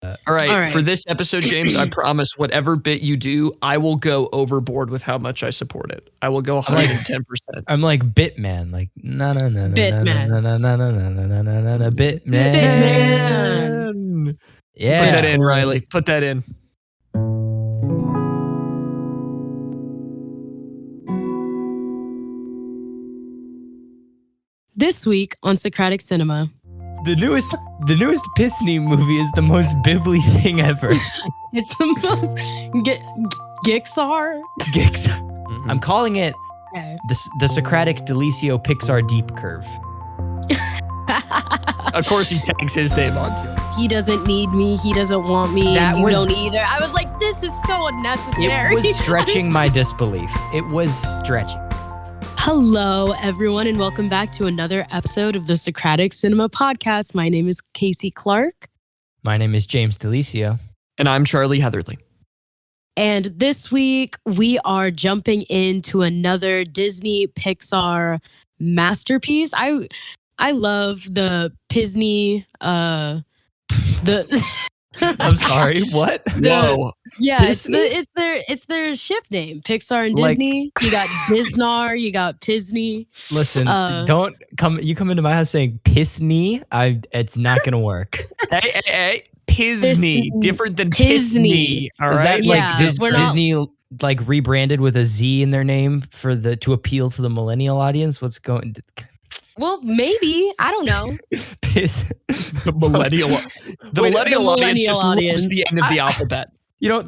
that. All right. All right. For this episode, James, I promise whatever bit you do, I will go overboard with how much I support it. I will go 110%. I'm like Bitman, like no, Bitman. Bitman. Bitman. Yeah. Put that in, Riley. Put that in. This week on Socratic Cinema. The newest Pisney movie is the most Bibli thing ever. It's the most Gixar. I'm calling it Okay. the Socratic DeLisio Pixar Deep Curve. Of course, he tags his name onto it. He doesn't need me. He doesn't want me. That and you was- don't either. I was like, this is so unnecessary. It was stretching my disbelief. It was stretching. Hello, everyone, and welcome back to another episode of the Socratic Cinema Podcast. My name is Kasey Clark. My name is James DeLisio. And I'm Charlie Heatherly. And this week, we are jumping into another Disney Pixar masterpiece. I love the Pisney, I'm sorry, what? Whoa. Yeah, Pisney? it's their ship name. Pixar and Like- Disney. You got Disnar, you got Pisney. Listen, Uh, you come into my house saying Pisney, it's not gonna work. Hey. Pisney. Pisney. Different than Pisney. Pisney. All Is right. that Yeah, like we're not- Disney like rebranded with a Z in their name to appeal to the millennial audience? What's going Well, maybe. I don't know. The millennial. The Wait, millennial the audience millennial just audience. loves the end of the alphabet. You know,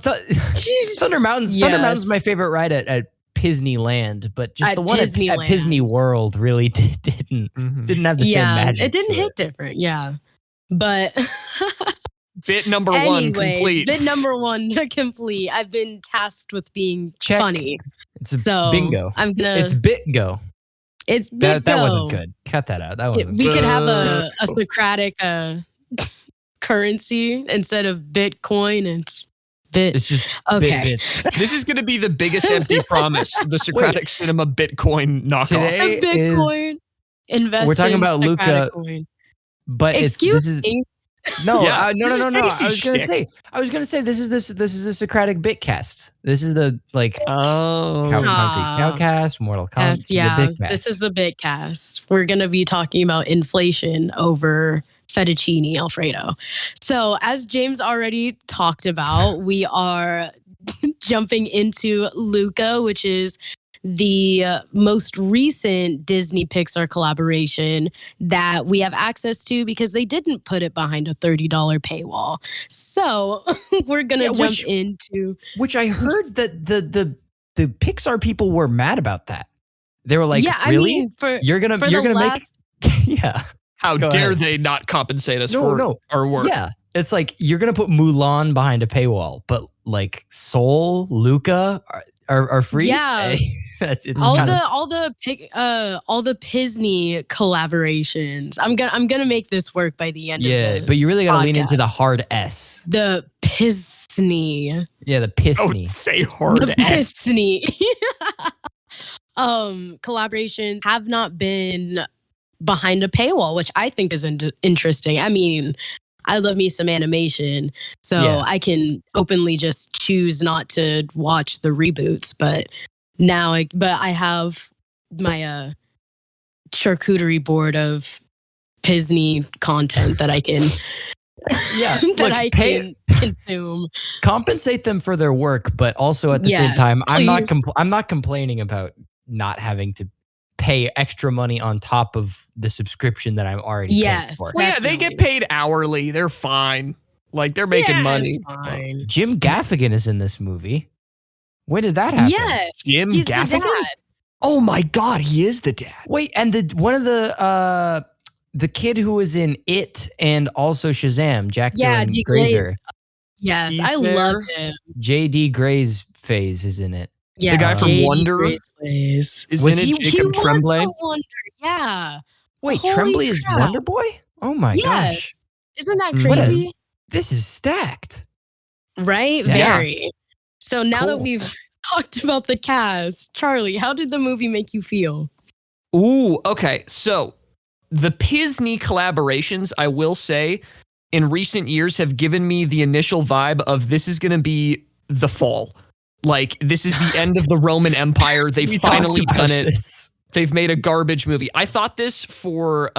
Thunder Mountain's Yes. my favorite ride at Pisneyland, but just At the one at Disneyland. Pisney World really didn't have the same Yeah, magic. it didn't to hit different. Yeah. But Bit number one anyways, complete. bit number one complete. I've been tasked with being Check. funny. It's a So bingo. I'm gonna It's Bitgo. it's That Bitgo. wasn't good. Cut that out. That wasn't We good. could have a Socratic currency instead of Bitcoin. It's bit. It's just Okay. bits. This is going to be the biggest empty promise. The Socratic Cinema Bitcoin knockoff. Today A Bitcoin. Invest we're talking in about Luca. Socratic coin. But Excuse this is me. no, Yeah. no. Casey I was gonna say this is the Socratic Bitcast. This is the Oh. Concrete Ah. Cowcast, Mortal Kombat. Yes, yeah. The Bitcast. This is the Bitcast. We're going to be talking about inflation over fettuccine Alfredo. So, as James already talked about, we are jumping into Luca, which is the most recent Disney Pixar collaboration that we have access to because they didn't put it behind a $30 paywall. So, we're going to jump into which I heard that the Pixar people were mad about that. They were like, I "Really? mean, you're gonna for make last, yeah." How Go dare ahead. they not compensate us No, for no. our work? Yeah, it's like you're gonna put Mulan behind a paywall, but like Soul, Luca are free. Yeah. It's all kinda- the Pisney collaborations. I'm gonna make this work by the end of the but you really gotta lean podcast. into the hard S. the Pisney. Yeah, the Oh, Pisney. say hard The S. Pisney. Collaborations have not been behind a paywall, which I think is interesting. I mean, I love me some animation, so Yeah. I can openly just choose not to watch the reboots. But now, I have my charcuterie board of Pisney content that I can Yeah, that look, I pay- can consume. compensate them for their work, but also at the same Yes, time, I'm not please. I'm not complaining about not having to pay extra money on top of the subscription that I'm already paying Yes. for. Well, yeah, they get Definitely. paid hourly. They're fine. Like, they're making Yeah, money. it's fine. Jim Gaffigan is in this movie. When did that happen? Yeah, Jim he's the Gaffigan? dad. Oh my God, he is the dad. Wait, and one of the kid who was in It and also Shazam, Jack Yeah, Dylan D. Grazer, Yes, He's I love there. him. J.D. Gray's phase is in it. Yeah, guy from J.D. Wonder? Gray's. Is Was in he- it He Jacob was Tremblay? the Wonder. Yeah. Wait, Holy Tremblay is crap. Wonder Boy? Oh my Yes. gosh. Isn't that What is- crazy? This is stacked. Right? Yeah. Very. So now that Cool. we've talked about the cast, Charlie, how did the movie make you feel? Ooh, okay. So the Pisney collaborations, I will say, in recent years have given me the initial vibe of this is going to be the fall. Like, this is the end of the Roman Empire. They've finally done it. They've made a garbage movie. I thought this for,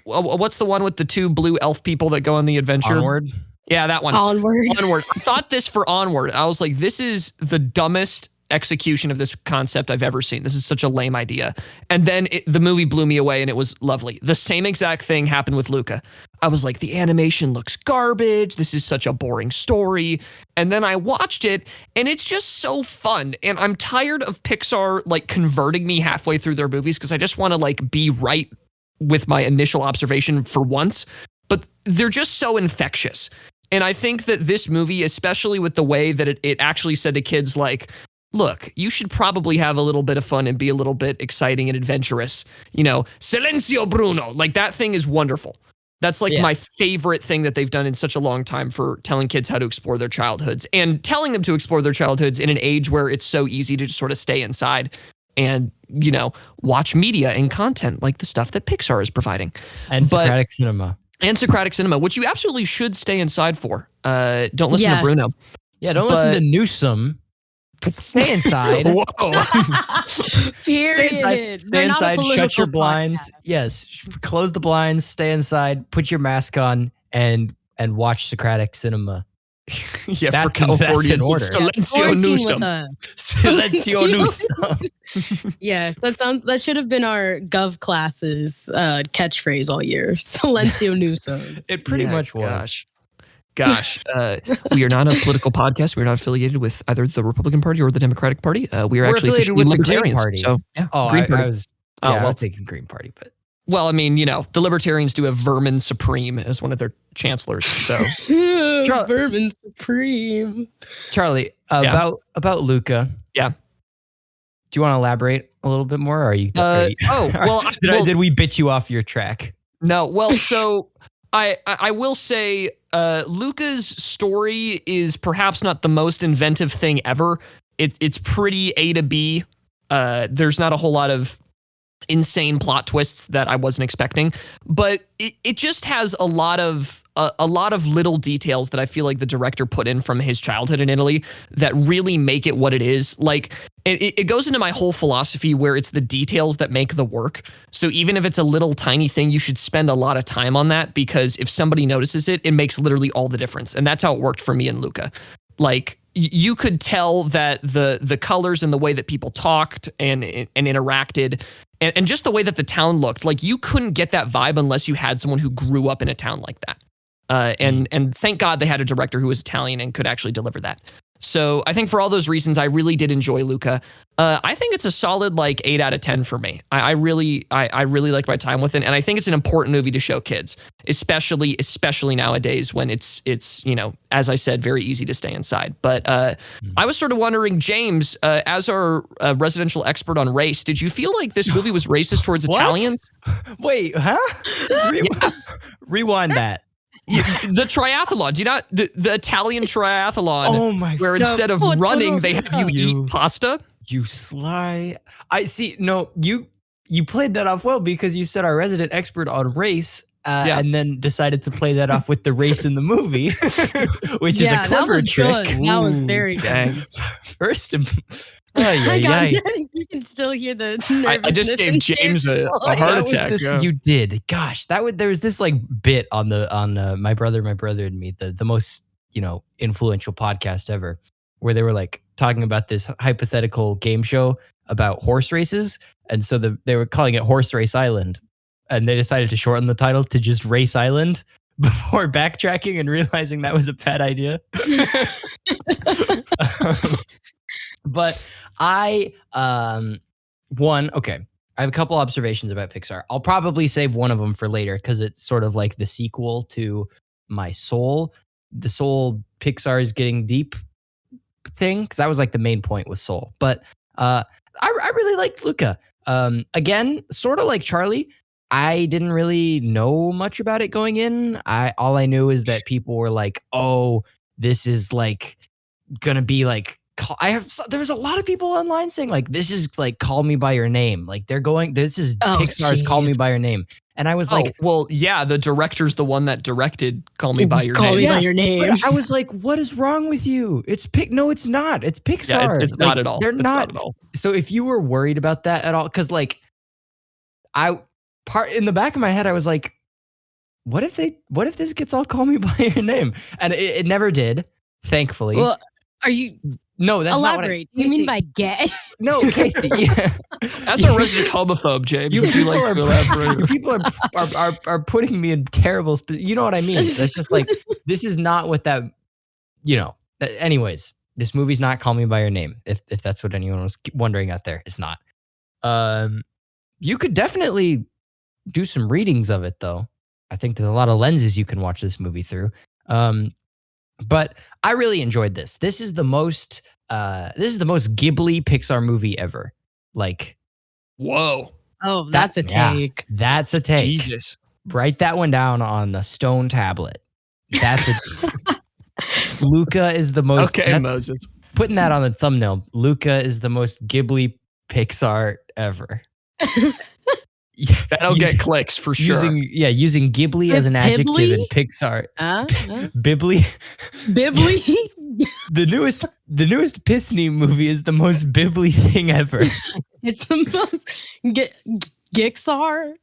what's the one with the 2 blue elf people that go on the adventure? Onward? Yeah, that one. Onward. I thought this for Onward. I was like, this is the dumbest execution of this concept I've ever seen. This is such a lame idea. And then the movie blew me away and it was lovely. The same exact thing happened with Luca. I was like, the animation looks garbage. This is such a boring story. And then I watched it and it's just so fun. And I'm tired of Pixar like converting me halfway through their movies because I just want to like be right with my initial observation for once. But they're just so infectious. And I think that this movie, especially with the way that it actually said to kids like, look, you should probably have a little bit of fun and be a little bit exciting and adventurous. You know, silencio, Bruno. Like, that thing is wonderful. That's like my favorite thing that they've done in such a long time for telling kids how to explore their childhoods and telling them to explore their childhoods in an age where it's so easy to just sort of stay inside and, you know, watch media and content like the stuff that Pixar is providing. And Socratic cinema. And Socratic cinema, which you absolutely should stay inside for. Don't listen to Bruno. Yeah, don't listen to Newsom. Stay inside. Whoa. Period. Stay inside. Shut your blinds. Podcast. Yes. Close the blinds. Stay inside. Put your mask on and watch Socratic cinema. Yeah, that's for Californians. Silencio Newsom. Silencio Newsom. Yes, that should have been our Gov classes catchphrase all year. Silencio Newsom. It pretty much was. Gosh, we are not a political podcast. We're not affiliated with either the Republican Party or the Democratic Party. We're actually affiliated with libertarians. The Green Party. So, yeah, Green Party. I was thinking Green Party, but well, I mean, you know, the Libertarians do have Vermin Supreme as one of their chancellors. So, Vermin Supreme. Charlie, about Luca. Yeah. Do you want to elaborate a little bit more? Or are you? Did we bit you off your track? No. Well, so. I will say Luca's story is perhaps not the most inventive thing ever. It's pretty A to B. There's not a whole lot of insane plot twists that I wasn't expecting, but it just has a lot of little details that I feel like the director put in from his childhood in Italy that really make it what it is. Like it goes into my whole philosophy where it's the details that make the work. So even if it's a little tiny thing, you should spend a lot of time on that because if somebody notices it, it makes literally all the difference. And that's how it worked for me and Luca. Like you could tell that the colors and the way that people talked and interacted and just the way that the town looked, like you couldn't get that vibe unless you had someone who grew up in a town like that. And thank God they had a director who was Italian and could actually deliver that. So I think for all those reasons, I really did enjoy Luca. I think it's a solid like 8 out of 10 for me. I really like my time with it, and I think it's an important movie to show kids, especially nowadays when it's you know, as I said, very easy to stay inside. But I was sort of wondering, James, as our residential expert on race, did you feel like this movie was racist towards Italians? Wait, huh? Rewind that. The triathlon. Do you not the Italian triathlon? Oh my! Where instead of running, they have you eat pasta. You sly. I see. No, you played that off well because you said our resident expert on race, and then decided to play that off with the race in the movie, which is a clever trick. Good. That was very good. First. You can still hear the nervousness. I just gave James a heart attack. You did. Gosh, there was this like bit on My Brother and Me, the most, you know, influential podcast ever, where they were like talking about this hypothetical game show about horse races, and so they were calling it Horse Race Island, and they decided to shorten the title to just Race Island before backtracking and realizing that was a bad idea. But I have a couple observations about Pixar. I'll probably save one of them for later because it's sort of like the sequel to my Soul. The Soul Pixar is getting deep thing, because that was like the main point with Soul. But I really liked Luca. Again, sort of like Charlie, I didn't really know much about it going in. All I knew is that people were like, oh, this is like gonna be like There's a lot of people online saying like this is like Call Me by Your Name. Like this is Oh, Pixar's Call Me jeez. by Your Name. And I was like, well, yeah, the director's the one that directed Call Me by Your Call Name. Me by Your Name. but I was like, what is wrong with you? No, it's not. It's Pixar. Yeah, it's like, not at all. They're It's not at all. So if you were worried about that at all, because like in the back of my head, I was like, what if this gets all Call Me by Your Name? And it never did, thankfully. Well, are you No, that's not what elaborate? Do you mean by gay? No, Kasey. Yeah. That's a resident homophobe, James. You Would you like to elaborate? you people are putting me in terrible. You know what I mean? That's just like this is not what that. Anyways, this movie's not Call Me by Your Name. If that's what anyone was wondering out there, it's not. You could definitely do some readings of it, though. I think there's a lot of lenses you can watch this movie through. But I really enjoyed this. This is the most Ghibli Pixar movie ever. Like, whoa. Oh, that's a take. That's a take. Jesus. Write that one down on a stone tablet. That's it. Luca is the most. Okay, Moses. Putting that on the thumbnail. Luca is the most Ghibli Pixar ever. That'll get clicks for sure. Using Ghibli as an adjective in Pixar. Bibli. Bibli. The newest Disney movie is the most Bibli thing ever. It's the most Gixar.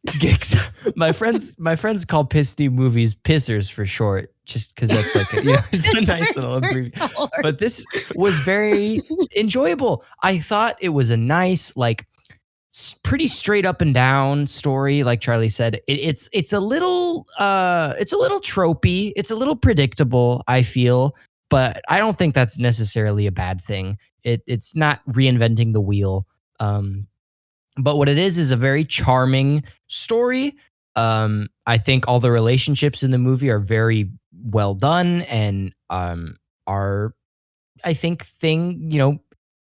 My friends call Disney movies pissers for short, just because that's like it's a nice little abbreviation. But this was very enjoyable. I thought it was a nice, like, pretty straight up and down story. Like Charlie said, it's a little tropey. It's a little predictable, I feel, but I don't think that's necessarily a bad thing. It's not reinventing the wheel. But what it is a very charming story. I think all the relationships in the movie are very well done and are, I think,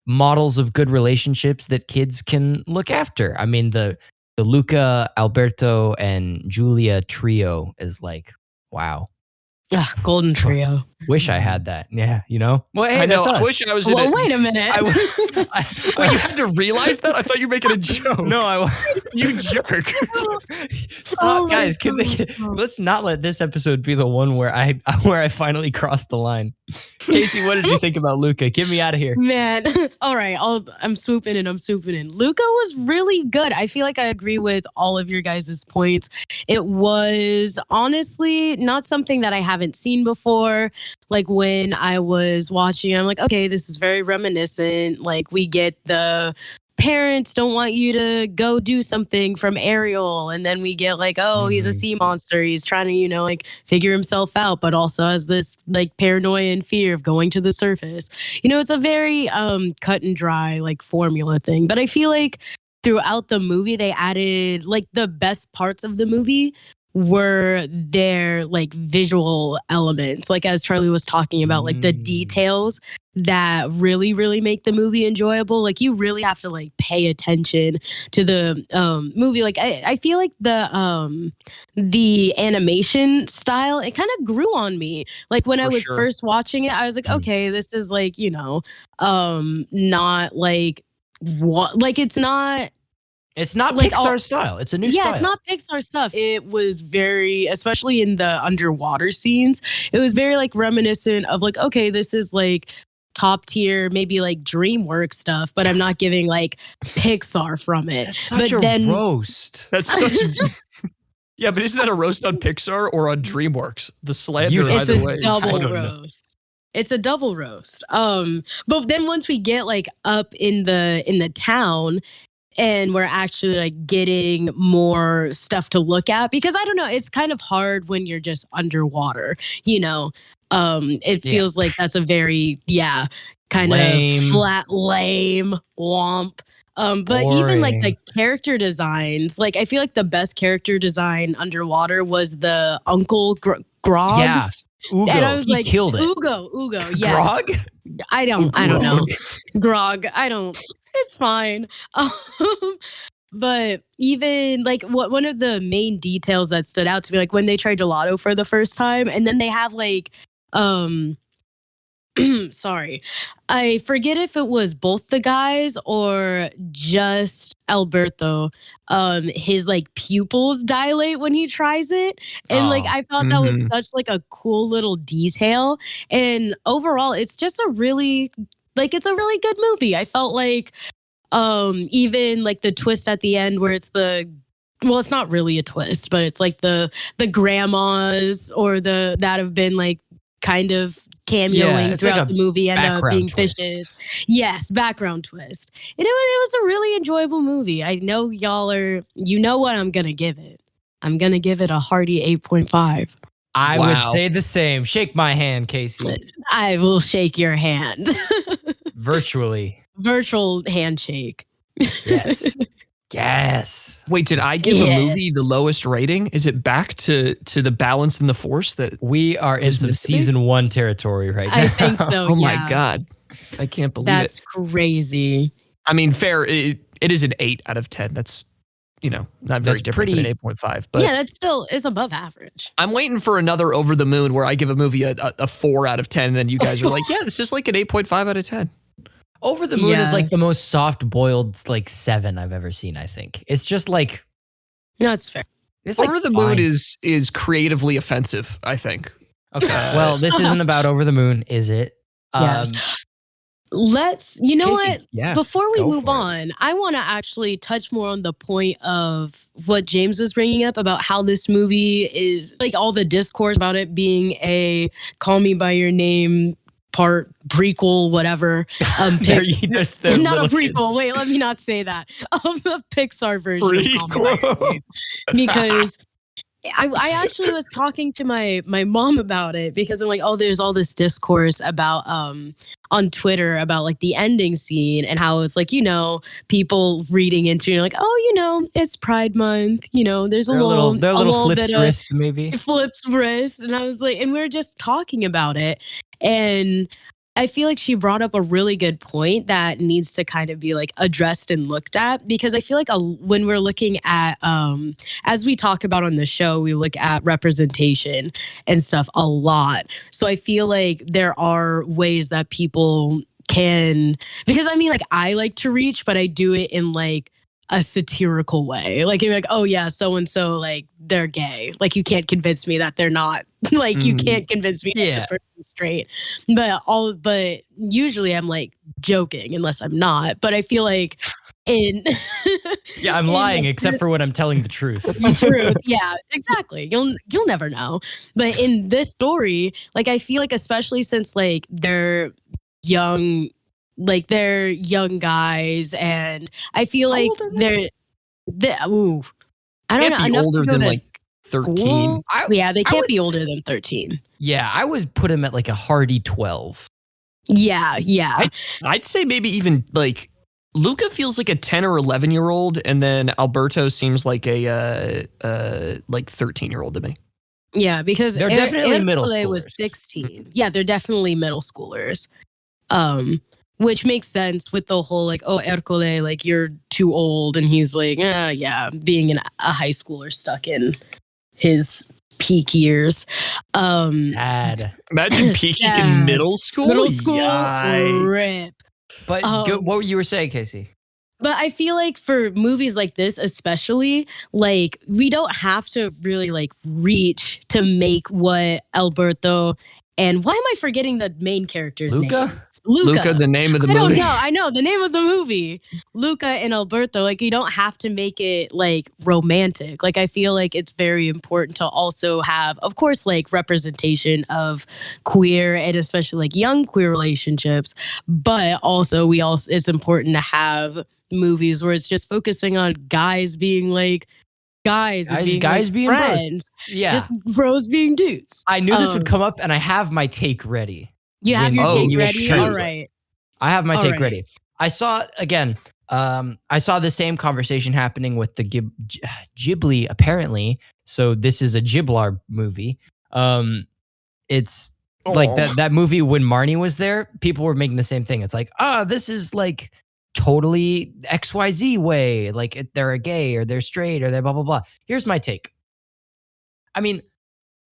models of good relationships that kids can look after. I mean, the Luca, Alberto, and Julia trio is like, wow. Golden trio. Wish I had that. Yeah, Well, hey, I know. That's us. I wish I was in Well, it. wait a minute. Wait, you had to realize that? I thought you were making a joke. No, you jerk. Stop, guys. Let's not let this episode be the one where I finally crossed the line. Kasey, what did you think about Luca? Get me out of here. Man, all right. I'm swooping in. Luca was really good. I feel like I agree with all of your guys' points. It was honestly not something that I haven't seen before. Like when I was watching, I'm like, okay, this is very reminiscent. Like we get the parents don't want you to go do something from Ariel. And then we get like, oh, he's a sea monster. He's trying to, like figure himself out, but also has this like paranoia and fear of going to the surface. It's a very cut and dry like formula thing. But I feel like throughout the movie, they added like the best parts of the movie were their like visual elements, like as Charlie was talking about, like the details that really, really make the movie enjoyable. Like you really have to like pay attention to the movie. Like I feel like the animation style, it kind of grew on me. Like when I was first watching it, I was like, okay, this is like, not like what, like it's not. It's not like Pixar style. It's a new style. Yeah, it's not Pixar stuff. It was very, especially in the underwater scenes, it was very like reminiscent of like, okay, this is like top tier, maybe like DreamWorks stuff, but I'm not giving like Pixar from it. That's such a roast. That's such yeah, but isn't that a roast on Pixar or on DreamWorks? The slander either way. It's a double roast. It's a double roast. But then once we get like up in the town, and we're actually like getting more stuff to look at, because I don't know, it's kind of hard when you're just underwater, it feels like that's a very, kind of flat, lame, womp. But boring. Even like the character designs, like I feel like the best character design underwater was the Uncle Grog. Yeah. Ugo. And I was like, killed it. Ugo, yes. Grog? I don't know. Grog, it's fine. But even like one of the main details that stood out to me, like when they tried gelato for the first time, and then they have like sorry. I forget if it was both the guys or just Alberto. His like pupils dilate when he tries it. And like Oh, I thought that was such like a cool little detail. And overall, it's just a really it's a really good movie. I felt like even like the twist at the end where it's it's not really a twist, but it's like the grandmas or the that have been like kind of cameoing it's like throughout a the movie end up background being twist. fishes. Yes, background twist. And it was a really enjoyable movie. I know you know what I'm gonna give it. I'm gonna give it a hearty 8.5. I would Wow. say the same. Shake my hand, Kasey. I will shake your hand. Virtually. Virtual handshake. Yes. Yes. Wait, did I give a Yes. movie the lowest rating? Is it back to the balance and the force that We are in was some meant to be? season 1 territory right now. I think so. Oh yeah. my god. I can't believe That's it. crazy. I mean, fair. It is an 8 out of 10. That's, not very That's different than an 8.5. But Yeah, that's still is above average. I'm waiting for another Over the Moon where I give a movie a 4 out of 10, and then you guys are like, yeah, it's just like an 8.5 out of 10. Over the Moon is like Yes. the most soft-boiled 7 I've ever seen, I think. It's just like No, it's fair. it's like Over the fine. Moon is creatively offensive, I think. Okay. Well, this isn't about Over the Moon, is it? Yes. You know Kasey, what? yeah, Before we go move for it. on, I want to actually touch more on the point of what James was bringing up about how this movie is like all the discourse about it being a Call Me by Your Name part prequel, whatever. There you just the Not a little prequel. kids. Wait, let me not say that. A Pixar version of Call Me by Your Prequel. Name. Because I actually was talking to my mom about it because I'm like, oh, there's all this discourse about on Twitter about like the ending scene and how it's like, people reading into it, like, oh, it's Pride Month, there's a Their little little flips bit of wrist, maybe. flips wrist. And I was like, and we were just talking about it. And I feel like she brought up a really good point that needs to kind of be like addressed and looked at, because I feel like when we're looking at, as we talk about on the show, we look at representation and stuff a lot. So I feel like there are ways that people can, because I mean, like I like to reach, but I do it in like a satirical way. Like you're like, oh yeah, so and so, like they're gay. Like you can't convince me that they're not. Like you can't convince me that Yeah. this person's straight. But usually I'm like joking unless I'm not. But I feel like in Yeah, I'm in, lying like, except for when I'm telling the truth. the truth. Yeah, exactly. You'll never know. But in this story, like I feel like especially since like they're young guys, and I feel like old are they? I don't Can't know. be Enough older to go than to like 13. school? Yeah, they I can't be would- older than 13. Yeah, I would put him at like a hearty 12. Yeah. I'd say maybe even like Luca feels like a 10 or 11-year-old, and then Alberto seems like a 13-year-old to me. Yeah, because They're definitely middle Ercole was schoolers. 16. Yeah, they're definitely middle schoolers. Which makes sense with the whole like, oh, Ercole, like you're too old, and he's like, yeah, being a high schooler stuck in his peak years. Sad. Imagine peaking Sad. in middle school. Middle school, Yikes. rip. But what were you saying, Kasey? But I feel like for movies like this, especially, like we don't have to really like reach to make what Alberto and why am I forgetting the main character's name? Luca, the name of the movie. I don't know. I know the name of the movie. Luca and Alberto. Like you don't have to make it like romantic. Like I feel like it's very important to also have, of course, like representation of queer and especially like young queer relationships. But also it's important to have movies where it's just focusing on guys being like guys being bros. friends. Yeah. Just bros being dudes. I knew this would come up, and I have my take ready. You have your when take you ready? shared All this. right. I have my All take right. ready. I saw the same conversation happening with the Ghibli, apparently. So this is a Ghiblar movie. It's like that movie when Marnie was there, people were making the same thing. It's like, this is like totally XYZ way. Like they're a gay or they're straight or they're blah, blah, blah. Here's my take. I mean,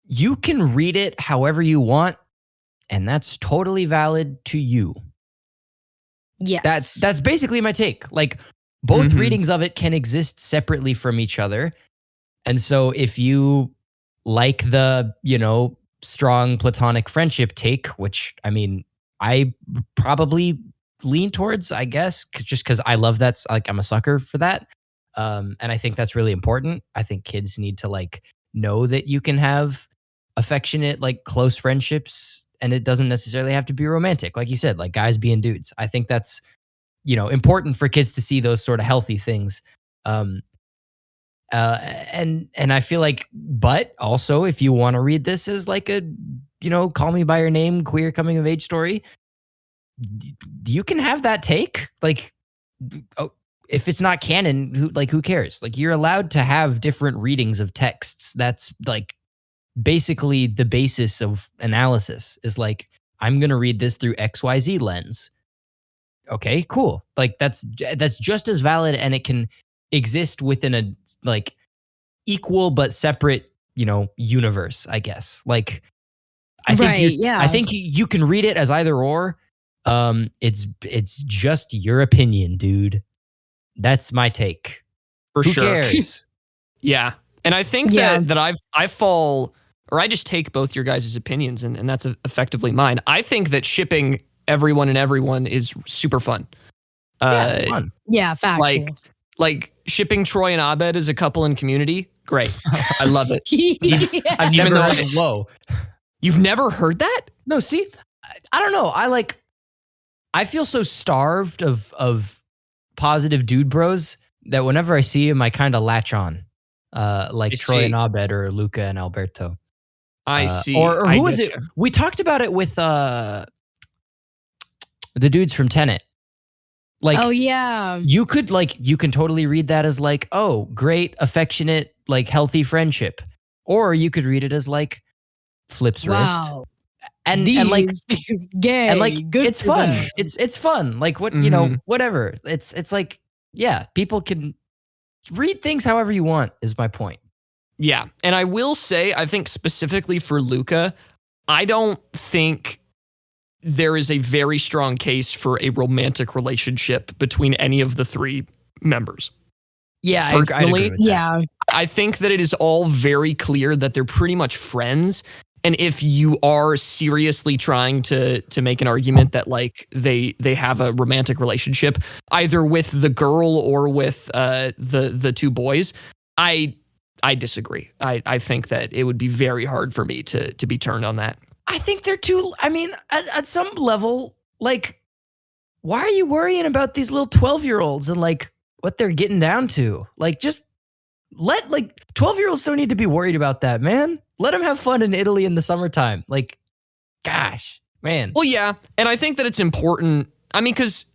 you can read it however you want. and that's totally valid to you. Yes. That's basically my take. Like, both Mhm. readings of it can exist separately from each other. And so if you like the, strong platonic friendship take, which I mean, I probably lean towards, I guess, just because I love that. Like, I'm a sucker for that. And I think that's really important. I think kids need to like know that you can have affectionate, like close friendships, and it doesn't necessarily have to be romantic. Like you said, like guys being dudes. I think that's, important for kids to see those sort of healthy things. Um, and I feel like, but also if you want to read this as like a, call me by your name, queer coming of age story, you can have that take. Like, oh, if it's not canon, who cares? Like, you're allowed to have different readings of texts. That's like basically the basis of analysis is like, I'm going to read this through XYZ lens. Okay, cool. Like that's just as valid, and it can exist within a like equal but separate, universe, I guess. Like, I think I think you can read it as either or. It's just your opinion, dude. That's my take. For Who sure. cares? Yeah. And I think Yeah. that I fall, or I just take both your guys' opinions, and that's effectively mine. I think that shipping everyone and everyone is super fun. Yeah, fun. Yeah, factual. Like shipping Troy and Abed as a couple in Community, great. I love it. Yeah. I've Even never though heard of Low. You've never heard that? No, see, I don't know. I feel so starved of positive dude bros that whenever I see him, I kind of latch on. Like I Troy see. and Abed or Luca and Alberto. I see. Or I who is it? getcha. We talked about it with the dudes from Tenet. Like, Oh yeah. you can totally read that as like, oh, great, affectionate, like healthy friendship. Or you could read it as like Flip's wrist. Wow. And like gay. and like good it's for fun. them. It's fun. Like what, Mhm. whatever. It's like, yeah, people can read things however you want is my point. Yeah. And I will say, I think specifically for Luca, I don't think there is a very strong case for a romantic relationship between any of the three members. Yeah, I'd agree with that. Yeah. I think that it is all very clear that they're pretty much friends. And if you are seriously trying to make an argument that like they have a romantic relationship, either with the girl or with the two boys, I disagree. I think that it would be very hard for me to be turned on that. I think they're too. I mean, at some level, like, why are you worrying about these little 12-year-olds and like what they're getting down to? Like, just let 12-year-olds don't need to be worried about that, man. Let them have fun in Italy in the summertime. Like, gosh, man. Well, yeah, and I think that it's important. I mean, because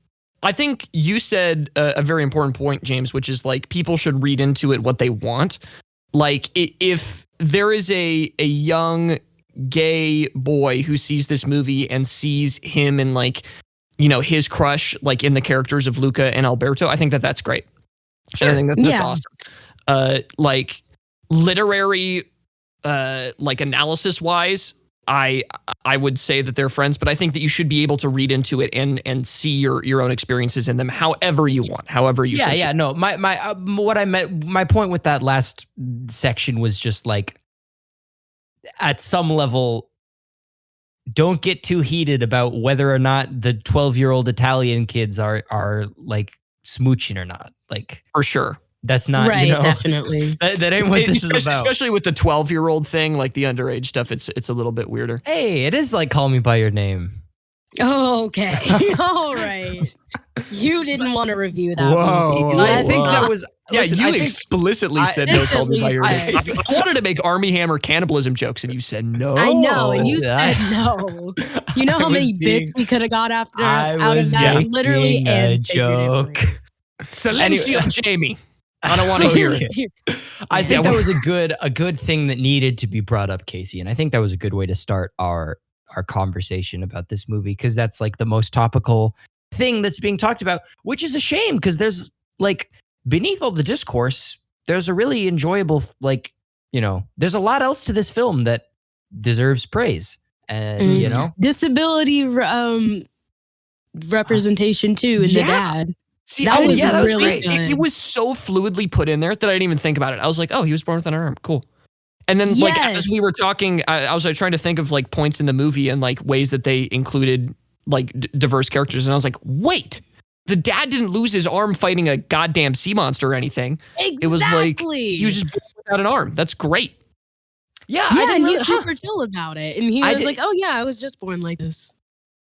I think you said a very important point, James, which is like people should read into it what they want. Like, if there is a young gay boy who sees this movie and sees him and like, his crush like in the characters of Luca and Alberto, I think that that's great. Sure. And I think that's Yeah. awesome. Like literary, like analysis wise, I would say that they're friends, but I think that you should be able to read into it and see your own experiences in them, however you want, however you. Yeah, fix yeah. it. No, what I meant, my point with that last section was just like, at some level, don't get too heated about whether or not the 12-year-old Italian kids are like smooching or not. Like, For sure. that's not, Right, definitely. that ain't what this is Especially- about. Especially with the 12-year-old thing, like the underage stuff, it's a little bit weirder. Hey, it is like Call Me by Your Name. Oh, okay. All right. You didn't want to review that Whoa. movie. I Let's think not. that was. Yeah, listen, you I think, explicitly said no. Listen, Call me by your name. Lisa. I wanted to make Army Hammer cannibalism jokes, and you said no. I know, and you I- said no. You know I how was many being- bits we could have got after I out was of that, literally making a and joke. figuratively. Silencio, Jamie. I don't want to hear it. I think Yeah, that was a good thing that needed to be brought up, Kasey, and I think that was a good way to start our conversation about this movie, because that's like the most topical thing that's being talked about, which is a shame, because there's like beneath all the discourse, there's a really enjoyable, like, there's a lot else to this film that deserves praise, you know, disability representation too in the dad. See, that was really great. Good. It was so fluidly put in there that I didn't even think about it. I was like, oh, he was born with an arm. Cool. And then, like, as we were talking, I was like, trying to think of like points in the movie and like ways that they included like diverse characters. And I was like, wait, the dad didn't lose his arm fighting a goddamn sea monster or anything. Exactly. It was like he was just born without an arm. That's great. Yeah, and he's super chill about it. And he was like, oh yeah, I was just born like this.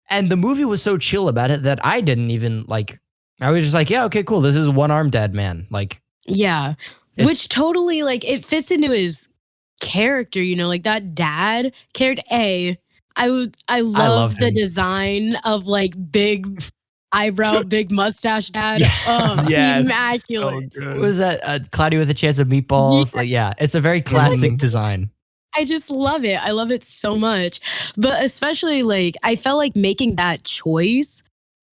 And the movie was so chill about it that I didn't even like, I was just like, yeah, okay, cool. This is a one-armed dead man. Like, yeah, which totally like it fits into his character, you know, like that dad character. I love the design of like big eyebrow, big mustache dad. Oh, yes, immaculate. So what was that? Cloudy with a Chance of Meatballs. Yeah. Like, yeah, it's a very classic design. I just love it. I love it so much. But especially like I felt like making that choice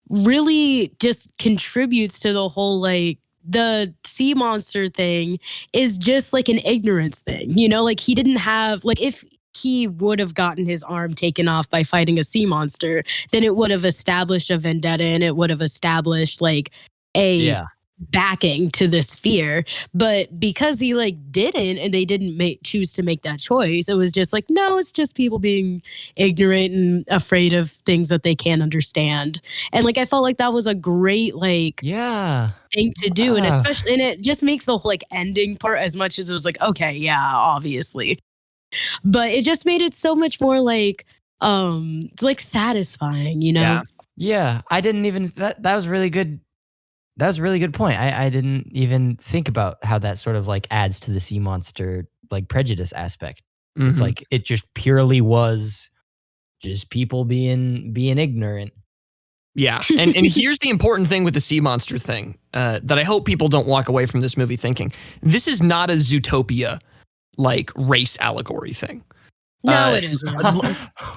really just contributes to the whole like the sea monster thing is just like an ignorance thing. You know, like he didn't have like if he would have gotten his arm taken off by fighting a sea monster, then it would have established a vendetta and it would have established like a backing to this fear. But because he like didn't and they didn't choose to make that choice, it was just like, no, it's just people being ignorant and afraid of things that they can't understand. And like I felt like that was a great like thing to do. And especially and it just makes the whole like ending part, as much as it was like, okay, yeah, obviously, but it just made it so much more like satisfying, you know? Yeah, I didn't even that was really good. That was a really good point. I didn't even think about how that sort of like adds to the sea monster like prejudice aspect. It's like it just purely was just people being ignorant. Yeah, and here's the important thing with the sea monster thing that I hope people don't walk away from this movie thinking. This is not a Zootopia like race allegory thing. No, it isn't.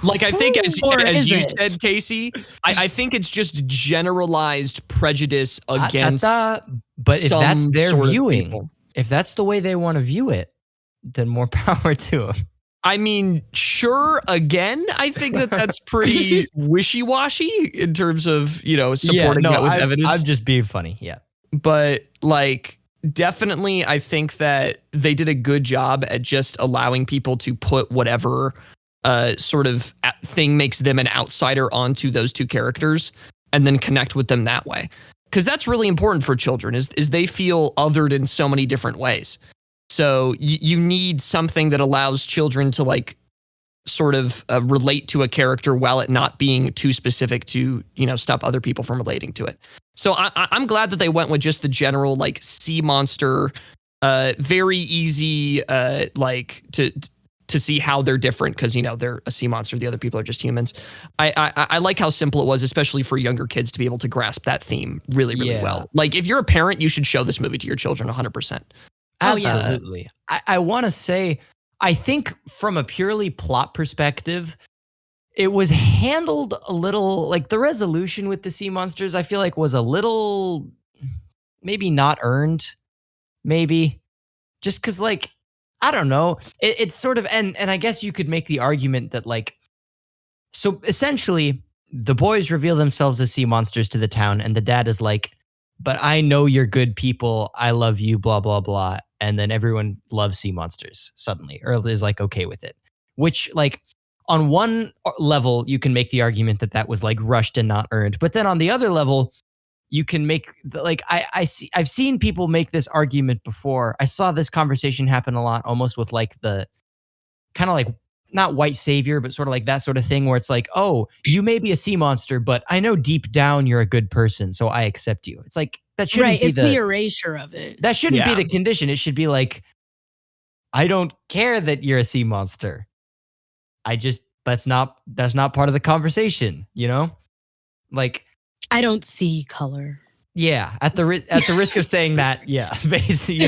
Like I think as you said, Kasey, I think it's just generalized prejudice against. But if that's their viewing, if that's the way they want to view it, then more power to them. I mean, sure. Again, I think that's pretty wishy-washy in terms of supporting that with evidence. I'm just being funny. Yeah, but like. Definitely, I think that they did a good job at just allowing people to put whatever sort of thing makes them an outsider onto those two characters and then connect with them that way. Because that's really important for children is they feel othered in so many different ways. So you need something that allows children to like sort of relate to a character while it not being too specific to, stop other people from relating to it. So I'm glad that they went with just the general like sea monster, very easy like to see how they're different because they're a sea monster, the other people are just humans. I like how simple it was, especially for younger kids to be able to grasp that theme really well. Like if you're a parent, you should show this movie to your children 100%. Absolutely. I want to say, I think from a purely plot perspective, it was handled a little, like the resolution with the sea monsters, I feel like was a little, maybe not earned, maybe. Just because, like, I don't know. It's sort of, and I guess you could make the argument that, like, so essentially, the boys reveal themselves as sea monsters to the town, and the dad is like, but I know you're good people, I love you, blah, blah, blah. And then everyone loves sea monsters suddenly, or is like okay with it. Which, like, on one level, you can make the argument that was like rushed and not earned. But then on the other level, you can make like I've seen people make this argument before. I saw this conversation happen a lot, almost with like the kind of like not white savior, but sort of like that sort of thing where it's like, oh, you may be a sea monster, but I know deep down you're a good person, so I accept you. It's like that shouldn't be the erasure of it. That shouldn't be the condition. It should be like, I don't care that you're a sea monster. That's not part of the conversation, Like, I don't see color. Yeah, at the risk of saying that, yeah, basically,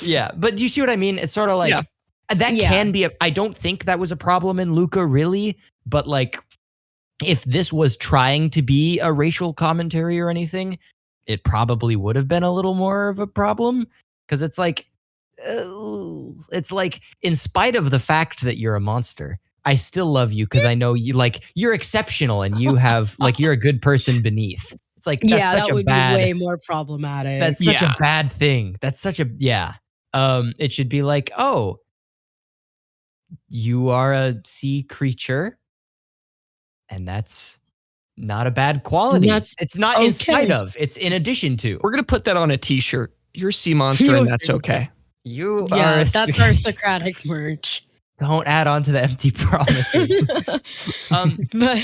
yeah, but do you see what I mean? It's sort of like that can be I don't think that was a problem in Luca, really, but like if this was trying to be a racial commentary or anything, it probably would have been a little more of a problem because it's like it's like, in spite of the fact that you're a monster, I still love you because I know you, like, you're exceptional and you have, like, you're a good person beneath. It's like, Yeah, that would be way more problematic. that's such a bad thing. That's such a, yeah. It should be like, oh, you are a sea creature, and that's not a bad quality. That's It's not in spite okay. of, it's in addition to. We're gonna put that on a T-shirt. You're a sea monster, You're and a that's sea okay. You are Yeah, a that's our Socratic merch. Don't add on to the empty promises. But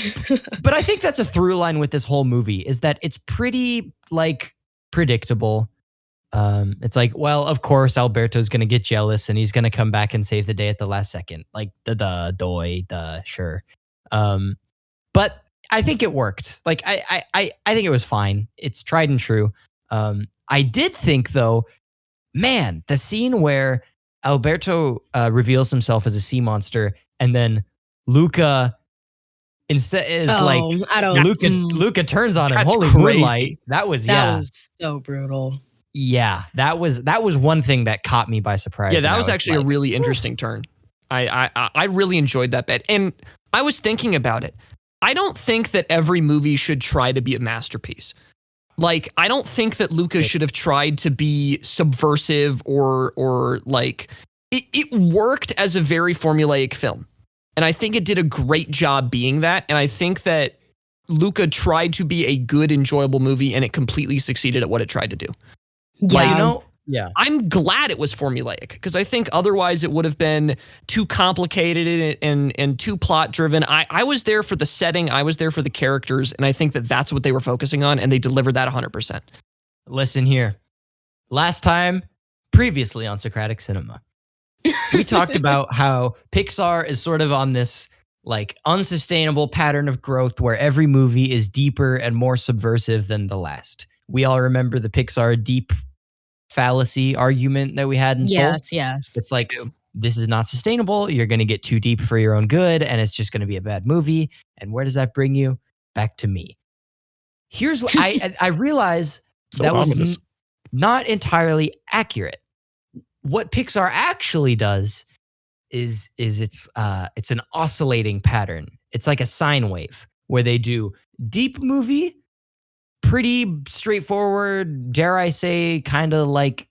But I think that's a through line with this whole movie is that it's pretty, like, predictable. It's like, well, of course Alberto's gonna get jealous and he's gonna come back and save the day at the last second. Like, sure. But I think it worked. Like, I think it was fine. It's tried and true. I did think, though, man, the scene where Alberto reveals himself as a sea monster, and then Luca instead is like, I don't. Luca turns on him. That's Holy crazy. moonlight! That was That was so brutal. yeah. That was one thing that caught me by surprise. Yeah, and that I was actually like, a really interesting turn. I really enjoyed that bit, and I was thinking about it. I don't think that every movie should try to be a masterpiece. Like, I don't think that Luca should have tried to be subversive or like it worked as a very formulaic film. And I think it did a great job being that. And I think that Luca tried to be a good, enjoyable movie, and it completely succeeded at what it tried to do. Yeah. Yeah. I'm glad it was formulaic because I think otherwise it would have been too complicated and too plot driven. I was there for the setting, I was there for the characters, and I think that that's what they were focusing on, and they delivered that 100%. Listen here. Last time, previously on Socratic Cinema, we talked about how Pixar is sort of on this, like, unsustainable pattern of growth where every movie is deeper and more subversive than the last. We all remember the Pixar deep fallacy argument that we had in Soul. Yes. It's like, this is not sustainable. You're going to get too deep for your own good, and it's just going to be a bad movie. And where does that bring you? Back to me. Here's what I realize So that was ominous. not entirely accurate. What Pixar actually does is it's an oscillating pattern. It's like a sine wave where they do deep movie, pretty straightforward, dare I say, kind of like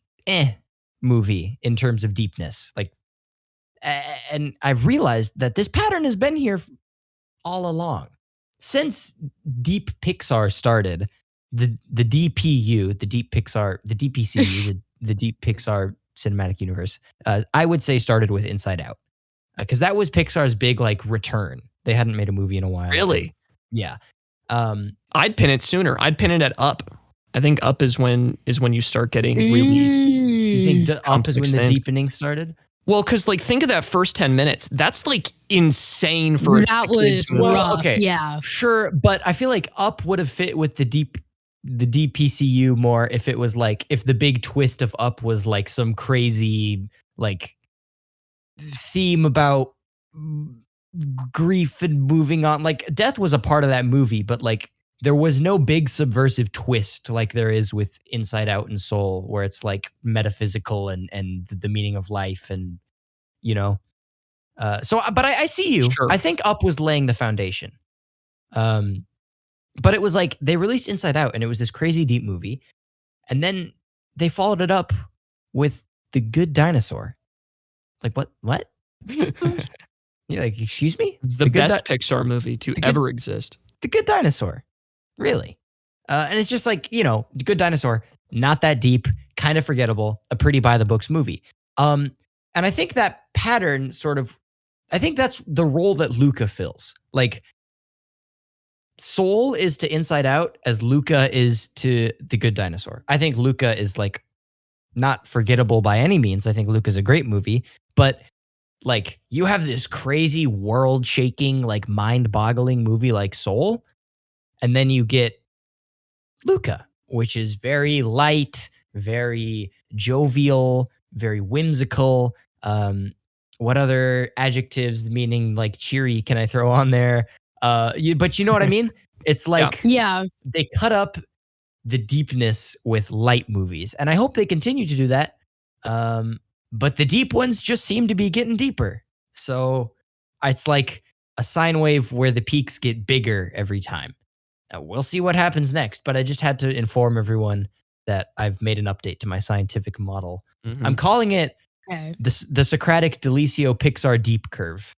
movie in terms of deepness. Like, and I've realized that this pattern has been here all along. Since Deep Pixar started, the DPU, the Deep Pixar, the DPCU, the Deep Pixar Cinematic Universe, I would say started with Inside Out. Because that was Pixar's big, like, return. They hadn't made a movie in a while. Really? Yeah. I'd pin it sooner. I'd pin it at Up. I think Up is when you start getting really. You think Up is when the things. deepening started? Well, because, like, think of that first 10 minutes. That's, like, insane for That a kid's was movie. rough. okay. Yeah. Sure, but I feel like Up would have fit with the DPCU more if it was like, if the big twist of Up was like some crazy, like, theme about grief and moving on. Like, death was a part of that movie, but, like, there was no big subversive twist like there is with Inside Out and Soul, where it's like metaphysical and the meaning of life, and, you know. But I see you. Sure. I think Up was laying the foundation. But it was like they released Inside Out, and it was this crazy deep movie, and then they followed it up with The Good Dinosaur. Like, what? You're like, excuse me? The best Pixar movie to ever exist. The Good Dinosaur. Really? And it's just like, you know, The Good Dinosaur, not that deep, kind of forgettable, a pretty by the books movie. And I think that pattern I think that's the role that Luca fills. Like, Soul is to Inside Out as Luca is to The Good Dinosaur. I think Luca is, like, not forgettable by any means. I think Luca's a great movie, but, like, you have this crazy world-shaking, like, mind-boggling movie like Soul, and then you get Luca, which is very light, very jovial, very whimsical. What other adjectives meaning, like, cheery can I throw on there? But you know what I mean? It's like, Yeah. they cut up the deepness with light movies, and I hope they continue to do that. but the deep ones just seem to be getting deeper. So it's like a sine wave where the peaks get bigger every time. We'll see what happens next, but I just had to inform everyone that I've made an update to my scientific model. Mhm. I'm calling it the Socratic DeLisio Pixar deep curve.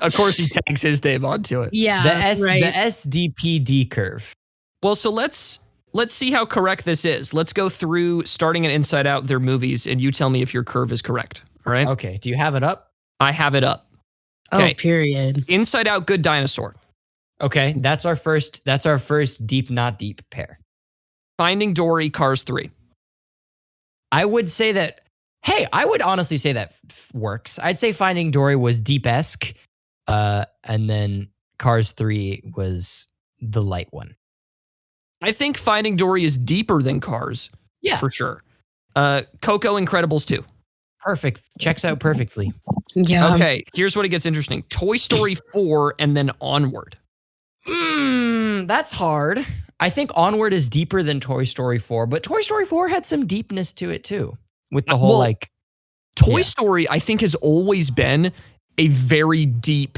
Of course, he tags his name onto it. Yeah, The right. SDPD curve. Well, so let's see how correct this is. Let's go through starting and Inside Out their movies, and you tell me if your curve is correct. All right. Okay. Do you have it up? I have it up. Oh, Okay. period. Inside Out, Good Dinosaur. Okay. That's our first deep, not deep pair. Finding Dory, Cars 3. I would say that, I would honestly say that works. I'd say Finding Dory was deep-esque, and then Cars 3 was the light one. I think Finding Dory is deeper than Cars. Yeah. For sure. Coco, Incredibles 2. Perfect. Checks out perfectly. Yeah. Okay, here's what it gets interesting. Toy Story 4 and then Onward. That's hard. I think Onward is deeper than Toy Story 4, but Toy Story 4 had some deepness to it too. With the whole Toy Story, I think, has always been a very deep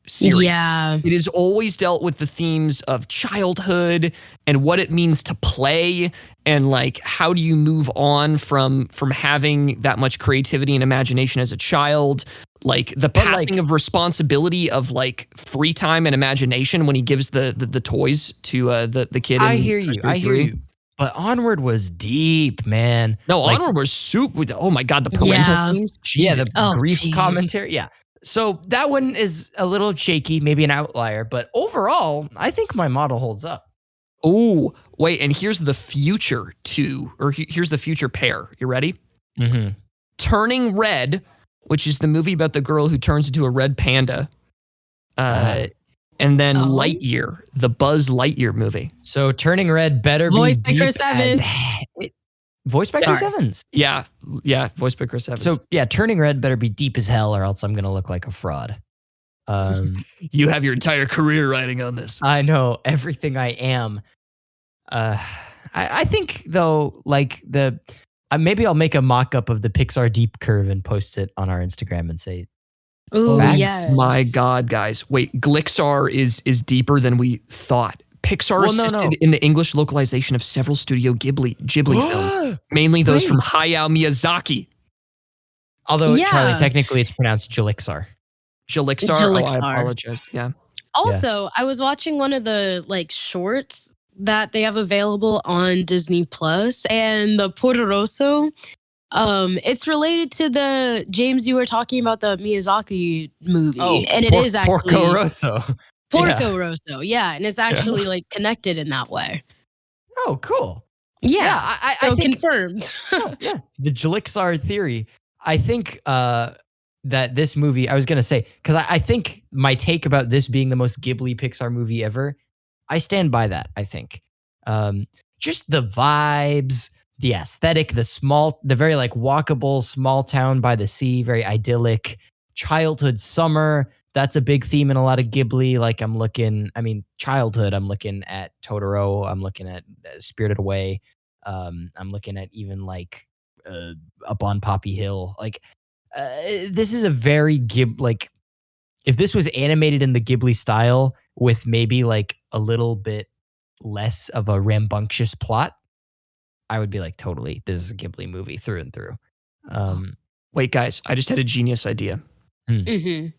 series. Yeah. It has always dealt with the themes of childhood and what it means to play, and like how do you move on from having that much creativity and imagination as a child, like the passing of responsibility of like free time and imagination when he gives the toys to the kid. I hear you. But Onward was deep, man. No, Onward was super. Oh my God, the parental themes. Yeah, the grief geez. commentary. Yeah. So that one is a little shaky, maybe an outlier, but overall, I think my model holds up. Oh, wait, and here's the future here's the future pair. You ready? Mm-hmm. Turning Red, which is the movie about the girl who turns into a red panda. And then Lightyear, the Buzz Lightyear movie. So Turning Red better Voiced be by deep Chris Evans. Voiced by Chris Evans. Yeah, voiced by Chris Evans. So yeah, Turning Red better be deep as hell, or else I'm gonna look like a fraud. You have your entire career riding on this. I know everything I am. I think though, like maybe I'll make a mock-up of the Pixar deep curve and post it on our Instagram and say, "Oh facts." yes, my God, guys! Wait, Glixar is deeper than we thought. Pixar assisted in the English localization of several Studio Ghibli films, mainly those from Hayao Miyazaki. Although Charlie, technically it's pronounced Jalixar. Jalixar. Oh, I apologize. Yeah. Also, I was watching one of the like shorts that they have available on Disney Plus, and the Porco Rosso. It's related to the James you were talking about, the Miyazaki movie, and it is actually Porco Rosso. Porco Rosso, and it's actually like connected in that way. Oh, cool. Yeah, I think, confirmed. The Jalixar theory. I think that this movie, I was going to say, because I think my take about this being the most Ghibli Pixar movie ever, I stand by that, I think. Just the vibes, the aesthetic, the very like walkable small town by the sea, very idyllic, childhood summer. That's a big theme in a lot of Ghibli. Like childhood, I'm looking at Totoro. I'm looking at Spirited Away. I'm looking at even like Up on Poppy Hill. Like this is a very like if this was animated in the Ghibli style with maybe like a little bit less of a rambunctious plot, I would be like, totally, this is a Ghibli movie through and through. Wait, guys, I just had a genius idea. Mm-hmm.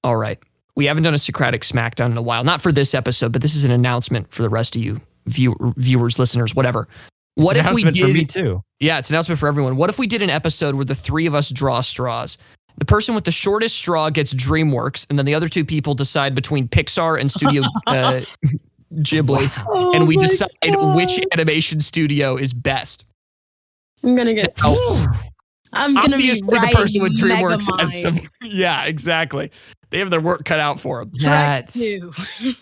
All right. We haven't done a Socratic Smackdown in a while. Not for this episode, but this is an announcement for the rest of you viewers, listeners, whatever. What if we did? For me too. Yeah, it's an announcement for everyone. What if we did an episode where the three of us draw straws? The person with the shortest straw gets DreamWorks, and then the other two people decide between Pixar and Studio Ghibli, and we decide which animation studio is best. I'm gonna get. I'm gonna be the person with DreamWorks Megamind. has some. Yeah, exactly. They have their work cut out for them.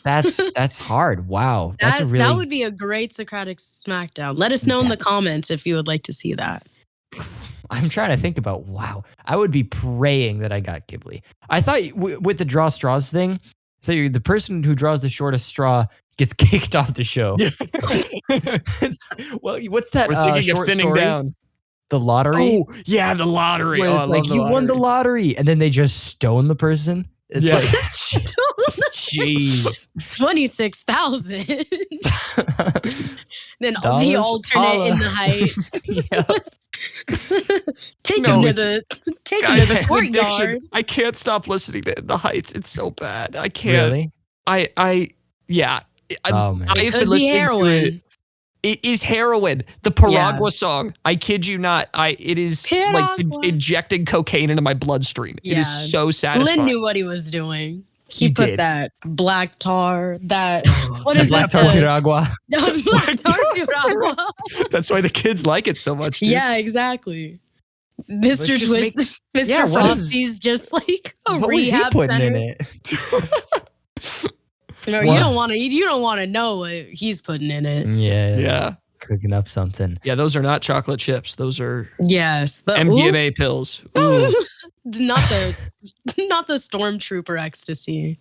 That's hard. Wow, that would be a great Socratic Smackdown. Let us know in the comments if you would like to see that. I'm trying to think about. Wow, I would be praying that I got Ghibli. I thought with the draw straws thing, so the person who draws the shortest straw gets kicked off the show. Yeah. Well, what's that? We're thinking short of thinning story? down. the lottery. Oh, yeah, the lottery. Where Oh, it's I like, love the you won the lottery. lottery. And then they just stone the person. It's Yeah. like, jeez. 26,000. Then the Dollars? alternate in the height. Yeah. Take No, him to the Guys, it's an courtyard. addiction. I can't stop listening to In the Heights. It's so bad. I can't. Really? Yeah. Oh, man. I have been The listening to it. heroin. It is heroin. The Paragua song. I kid you not. It is like Paragua. injecting cocaine into my bloodstream. It Yeah. is so satisfying. Lynn knew what he was doing. He He put did. that black tar, that what The is black it? tar piragua. The black tar piragua. That's why the kids like it so much. Dude. Yeah, exactly. Mr. just Twist, make- Mr. Yeah, what is- Frosty's just like a What was he rehab putting center. in it? No, What? you don't want to know what he's putting in it. Yeah. Yeah. Cooking up something. Yeah, those are not chocolate chips. Those are Yes, the MDMA pills. Ooh. ooh, not the stormtrooper ecstasy.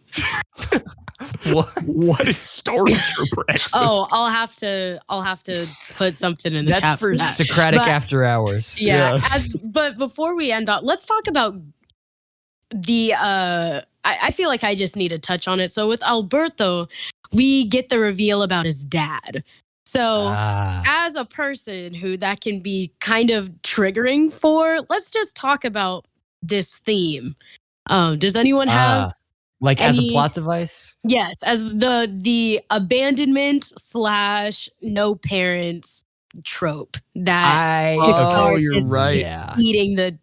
What is Stormtrooper ecstasy? Oh, I'll have to put something in the That's chat for that. Socratic But- after hours. Yeah. But before we end up, let's talk about the I feel like I just need to touch on it. So with Alberto, we get the reveal about his dad. So as a person who that can be kind of triggering for, let's just talk about this theme. Does anyone have like as a any- plot device? yes, as the abandonment / no parents trope that Oh, Pixar you're is right. Yeah. eating the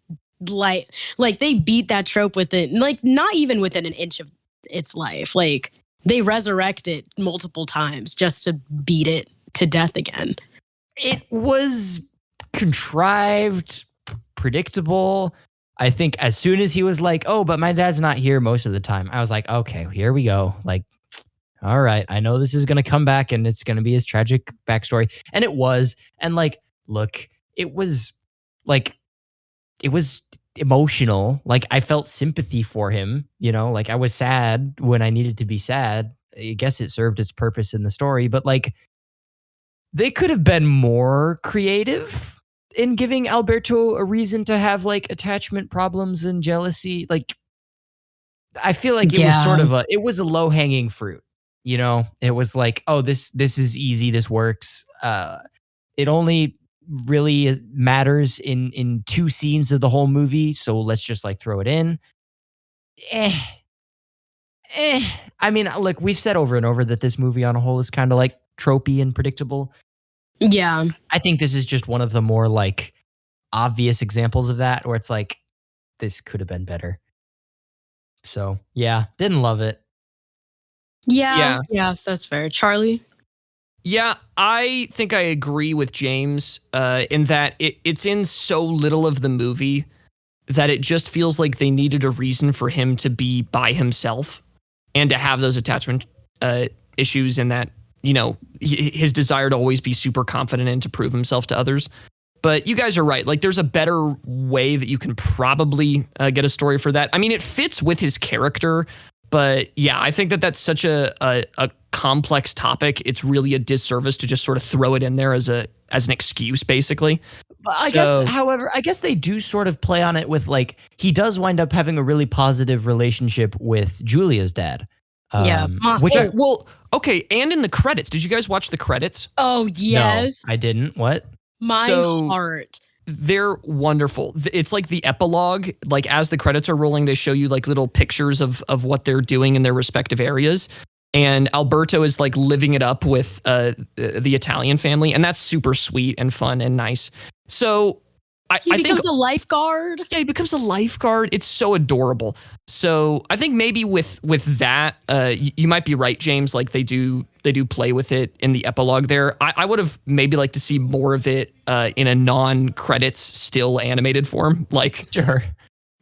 light, like they beat that trope within, like not even within an inch of its life. Like they resurrect it multiple times just to beat it to death again. It was contrived, predictable. I think as soon as he was like, "Oh, but my dad's not here most of the time," I was like, "Okay, here we go." Like, all right, I know this is gonna come back and it's gonna be his tragic backstory, and it was. And like, look, it was emotional. Like I felt sympathy for him. You know, like I was sad when I needed to be sad. I guess it served its purpose in the story, but like. They could have been more creative in giving Alberto a reason to have like attachment problems and jealousy. Like, I feel like it was sort of it was a low hanging fruit. You know, it was like, oh, this is easy. This works. It only really matters in 2 scenes of the whole movie. So let's just like throw it in. I mean, look, we've said over and over that this movie on a whole is kind of like tropey and predictable. Yeah. I think this is just one of the more like obvious examples of that where it's like, this could have been better. So yeah, didn't love it. Yeah, that's fair. Charlie? Yeah, I think I agree with James in that it's in so little of the movie that it just feels like they needed a reason for him to be by himself and to have those attachment issues, and that, you know, his desire to always be super confident and to prove himself to others. But you guys are right. Like, there's a better way that you can probably get a story for that. I mean, it fits with his character, but yeah, I think that that's such a complex topic. It's really a disservice to just sort of throw it in there as an excuse, basically. But I guess, however, I guess they do sort of play on it with like, he does wind up having a really positive relationship with Julia's dad. Which okay. And in the credits, did you guys watch the credits? Oh, yes. No, I didn't. What? My heart. They're wonderful. It's like the epilogue. Like, as the credits are rolling, they show you like little pictures of what they're doing in their respective areas. And Alberto is like living it up with the Italian family, and that's super sweet and fun and nice. So he becomes a lifeguard. Yeah, he becomes a lifeguard. It's so adorable. So I think maybe with that, you might be right, James. Like they do play with it in the epilogue there. I would have maybe liked to see more of it in a non-credits still animated form. Like, sure.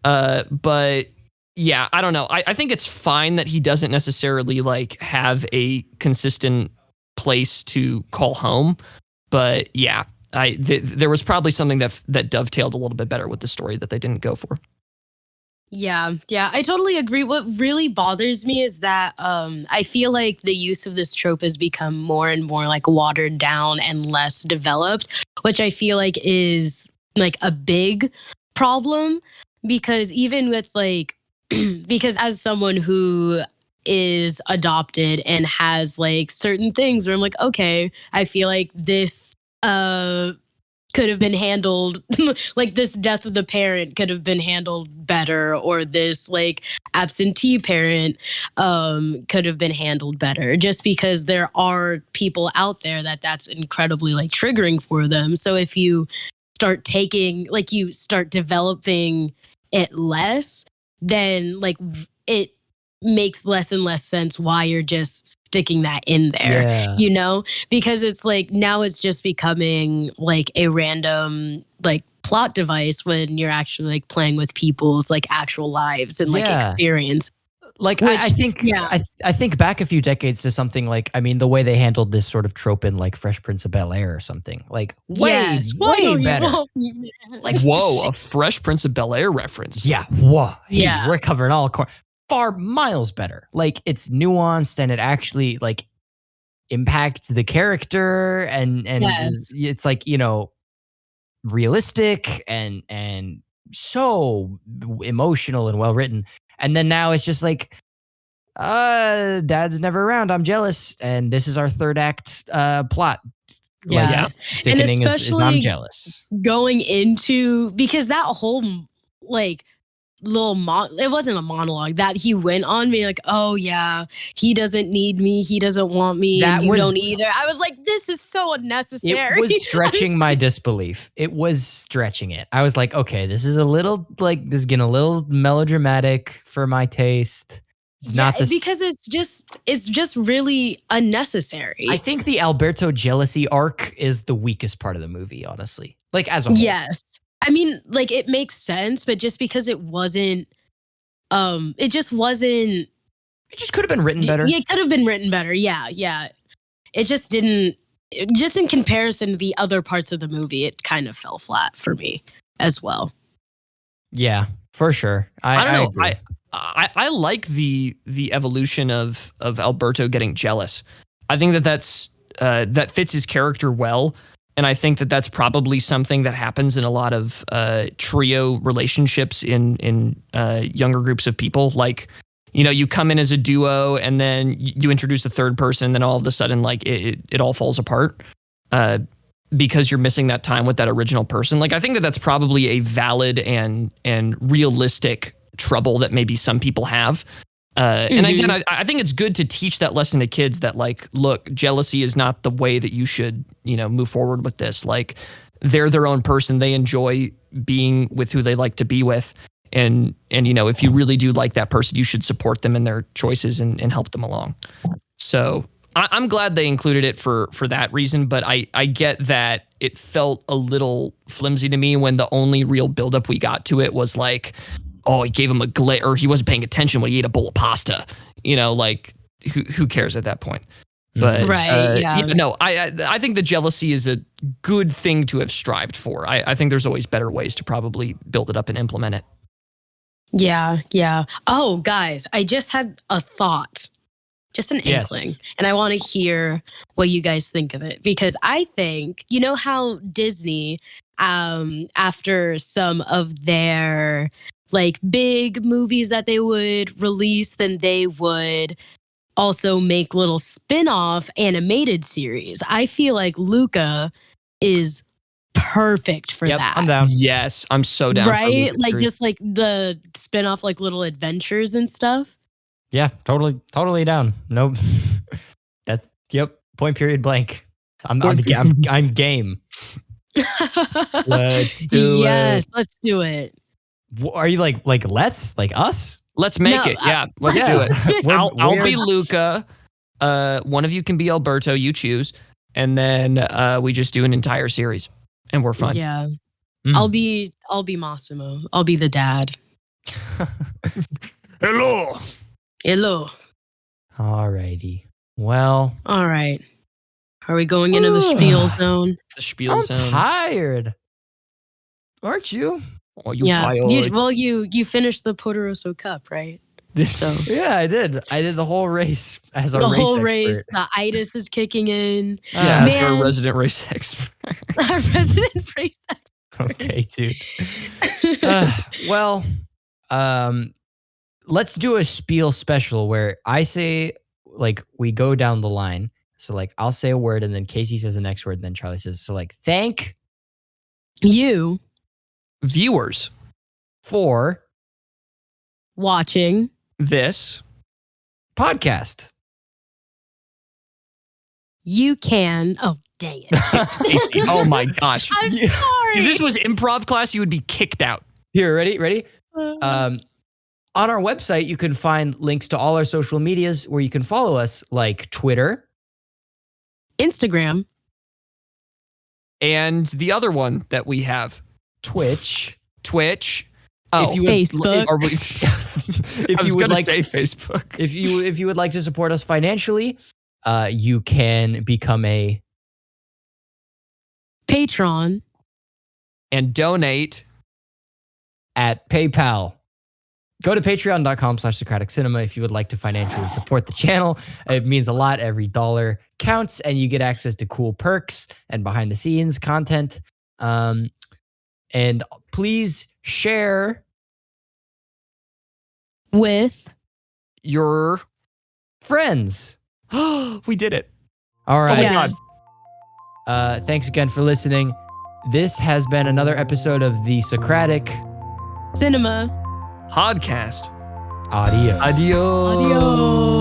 But yeah, I don't know. I think it's fine that he doesn't necessarily like have a consistent place to call home. But yeah, there was probably something that dovetailed a little bit better with the story that they didn't go for. Yeah, I totally agree. What really bothers me is that I feel like the use of this trope has become more and more like watered down and less developed, which I feel like is like a big problem, because even with like because as someone who is adopted and has like certain things where I'm like, okay, I feel like this could have been handled like this death of the parent could have been handled better, or this like absentee parent could have been handled better, just because there are people out there that's incredibly like triggering for them. So if you start taking like you start developing it less, then like it makes less and less sense why you're just sticking that in there, Yeah. you know? Because it's like now it's just becoming like a random like plot device when you're actually like playing with people's like actual lives and like Yeah. experience. Like Which, I think yeah. I think back a few decades to something like, I mean, the way they handled this sort of trope in like Fresh Prince of Bel-Air or something, like way Why don't you better. love me, man? Like Whoa, a Fresh Prince of Bel-Air reference. yeah, whoa, hey, Yeah. we're covering all far miles better. Like it's nuanced and it actually like impacts the character and Yes. it's like, you know, realistic and so emotional and well written. And then now it's just like, dad's never around, I'm jealous, and this is our third act plot. Like, Yeah. And thickening is I'm especially jealous. going into, because that whole like little it wasn't a monologue that he went on me like, oh yeah, he doesn't need me, he doesn't want me, That and you was- don't either. I was like, this is so unnecessary. It was stretching my disbelief. It was stretching it. I was like, okay, this is a little like this is getting a little melodramatic for my taste. It's not this because it's just really unnecessary. I think the Alberto jealousy arc is the weakest part of the movie, honestly. Like as a whole. Yes. I mean, like it makes sense, but just because it wasn't it just wasn't It just could have been written better. Yeah, it could have been written better. Yeah. It just didn't, just in comparison to the other parts of the movie, it kind of fell flat for me as well. Yeah, for sure. I don't know. agree. I like the evolution of Alberto getting jealous. I think that's that fits his character well, and I think that's probably something that happens in a lot of trio relationships in younger groups of people. Like, you know, you come in as a duo, and then you introduce a third person, then all of a sudden, like it all falls apart because you're missing that time with that original person. Like, I think that's probably a valid and realistic trouble that maybe some people have. And again, I think it's good to teach that lesson to kids that, like, look, jealousy is not the way that you should, you know, move forward with this. Like, they're their own person. They enjoy being with who they like to be with. And you know, if you really do like that person, you should support them in their choices and help them along. So I'm glad they included it for that reason, but I get that it felt a little flimsy to me when the only real buildup we got to it was like, oh, he gave him a glare, or he wasn't paying attention when he ate a bowl of pasta. You know, like who cares at that point? But Right, yeah. no, I think the jealousy is a good thing to have strived for. I think there's always better ways to probably build it up and implement it. Yeah. Oh, guys, I just had a thought, just an Yes. inkling, and I want to hear what you guys think of it, because I think, you know how Disney, after some of their like big movies that they would release, then they would also make little spin-off animated series. I feel like Luca is perfect for Yep, that. I'm down. Yes, I'm so down. For Right? Luca Like too. just like the spin-off like little adventures and stuff. Yeah, totally down. Nope. Yep. Point period blank. I'm game. Let's do Yes, let's do it. Are you like let's like us? Let's make No, it. Yeah, let's yeah. do it. We're- I'll be we're- Luca. One of you can be Alberto. You choose, and then we just do an entire series, and we're fun. Yeah. Mm. I'll be Massimo. I'll be the dad. Hello. Hello. Alrighty. Well, All right. Are we going into the spiel zone? The spiel I'm zone. tired. Aren't you? Oh, you Yeah. tired. You finished the Poderoso Cup, right? So Yeah, I did. I did the whole race as a the race whole expert. race, the itis is kicking in. Yeah, as our Man. resident race expert. Our resident race expert. Okay, dude. Well, let's do a spiel special where I say, like, we go down the line. So, like, I'll say a word and then Kasey says the next word, and then Charlie says, so, like, thank You Viewers, for watching this podcast. you can. Oh, dang it. Kasey, oh my gosh. I'm Yeah. sorry. If this was improv class, you would be kicked out. Here, ready? On our website, you can find links to all our social medias where you can follow us, like Twitter, Instagram, And the other one that we have, Twitch. Oh, If you would- Facebook. are we, If I was you would gonna like, say Facebook. if you would like to support us financially, you can become a Patreon, And donate. at PayPal. Go to patreon.com/Socratic Cinema if you would like to financially support the channel. It means a lot. Every dollar counts, and you get access to cool perks and behind the scenes content. And please share. with Your Friends. we did it. All right. my God. Thanks again for listening. This has been another episode of the Socratic Cinema. Podcast. Adios. Adios. Adios.